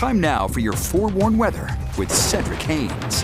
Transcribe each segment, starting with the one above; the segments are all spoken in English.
Time now for your forewarned weather with Cedric Haynes.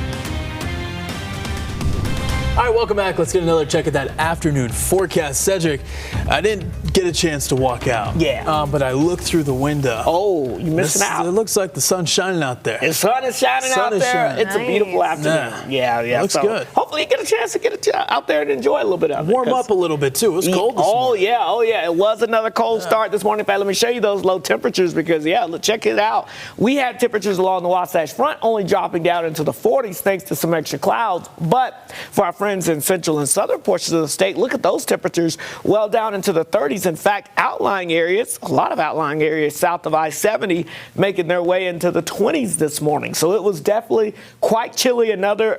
All right, welcome back. Let's get another check at that afternoon forecast. Cedric, I didn't get a chance to walk out. Yeah. But I looked through the window. Oh, you're missing out. It looks like the sun's shining out there. The sun is shining out there. Shining. It's a beautiful afternoon. Yeah. Looks good. Hopefully you get a chance to get out there and enjoy a little bit of it. Warm up a little bit, too. It was cold this morning. Oh, yeah. It was another cold start this morning. In fact, let me show you those low temperatures because, check it out. We had temperatures along the Wasatch Front only dropping down into the 40s thanks to some extra clouds. But for our friends in central and southern portions of the state, look at those temperatures well down into the 30s. In fact, a lot of outlying areas south of I-70 making their way into the 20s this morning. So it was definitely quite chilly. Another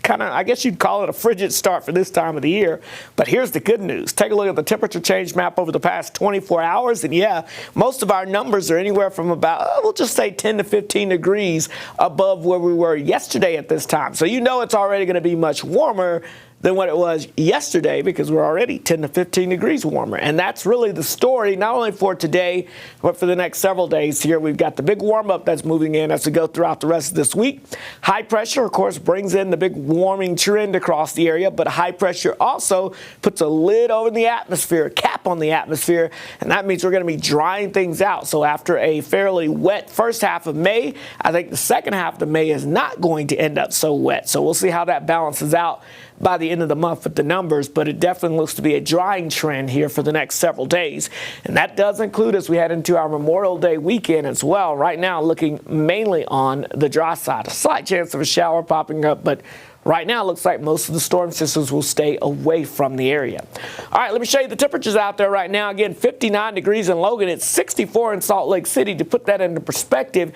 I guess you'd call it a frigid start for this time of the year. But here's the good news. Take a look at the temperature change map over the past 24 hours. And most of our numbers are anywhere from about, we'll just say 10 to 15 degrees above where we were yesterday at this time. So it's already going to be much warmer than what it was yesterday because we're already 10 to 15 degrees warmer. And that's really the story, not only for today, but for the next several days here. We've got the big warm-up that's moving in as we go throughout the rest of this week. High pressure, of course, brings in the big warming trend across the area, but high pressure also puts a lid over the atmosphere, a cap on the atmosphere, and that means we're going to be drying things out. So after a fairly wet first half of May, I think the second half of May is not going to end up so wet. So we'll see how that balances out by the end of the month with the numbers, but it definitely looks to be a drying trend here for the next several days. And that does include as we head into our Memorial Day weekend as well. Right now, looking mainly on the dry side. A slight chance of a shower popping up, but right now, it looks like most of the storm systems will stay away from the area. All right, let me show you the temperatures out there right now. Again, 59 degrees in Logan. It's 64 in Salt Lake City. To put that into perspective,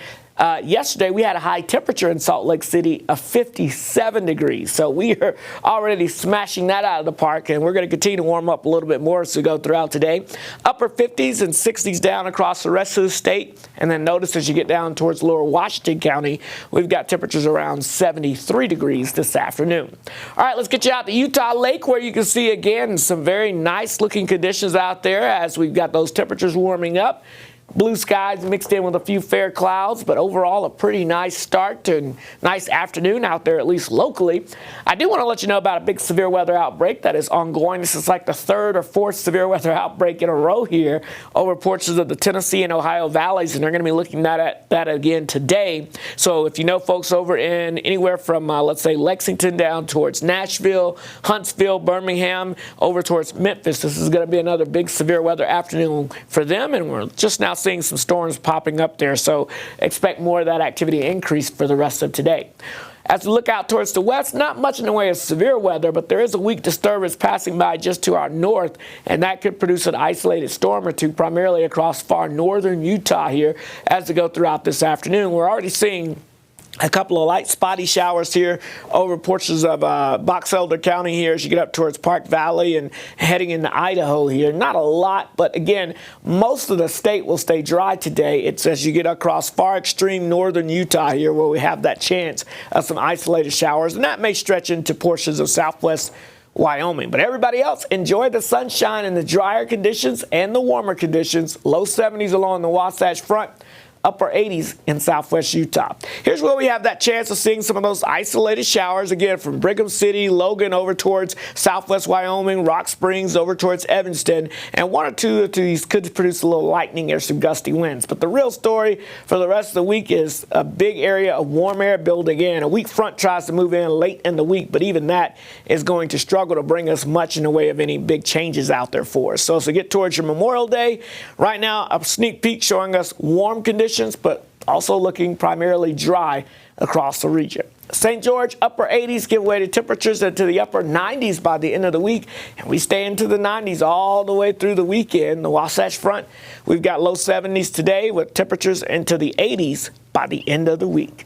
yesterday we had a high temperature in Salt Lake City of 57 degrees. So we are already smashing that out of the park, and we're going to continue to warm up a little bit more as we go throughout today. Upper 50s and 60s down across the rest of the state. And then notice as you get down towards lower Washington County, we've got temperatures around 73 degrees this afternoon. All right, let's get you out to Utah Lake where you can see again some very nice looking conditions out there as we've got those temperatures warming up. Blue skies mixed in with a few fair clouds, but overall a pretty nice start and nice afternoon out there, at least locally. I do want to let you know about a big severe weather outbreak that is ongoing. This is like the third or fourth severe weather outbreak in a row here over portions of the Tennessee and Ohio valleys, and they're going to be looking at that again today. So if you know folks over in anywhere from, let's say, Lexington down towards Nashville, Huntsville, Birmingham, over towards Memphis, this is going to be another big severe weather afternoon for them, and we're just now seeing some storms popping up there, so expect more of that activity increase for the rest of today. As we look out towards the west, not much in the way of severe weather, but there is a weak disturbance passing by just to our north, and that could produce an isolated storm or two, primarily across far northern Utah here as we go throughout this afternoon. We're already seeing a couple of light spotty showers here over portions of Box Elder County here as you get up towards Park Valley and heading into Idaho here. Not a lot, but again, most of the state will stay dry today. It's as you get across far extreme northern Utah here where we have that chance of some isolated showers, and that may stretch into portions of southwest Wyoming. But everybody else, enjoy the sunshine and the drier conditions and the warmer conditions. Low 70s along the Wasatch Front. Upper 80s in southwest Utah. Here's where we have that chance of seeing some of those isolated showers, again, from Brigham City, Logan, over towards southwest Wyoming, Rock Springs, over towards Evanston, and one or two of these could produce a little lightning or some gusty winds. But the real story for the rest of the week is a big area of warm air building in. A weak front tries to move in late in the week, but even that is going to struggle to bring us much in the way of any big changes out there for us. So as we get towards your Memorial Day, right now, a sneak peek showing us warm conditions, but also looking primarily dry across the region. St. George, upper 80s, give way to temperatures into the upper 90s by the end of the week, and we stay into the 90s all the way through the weekend. The Wasatch Front, we've got low 70s today with temperatures into the 80s by the end of the week.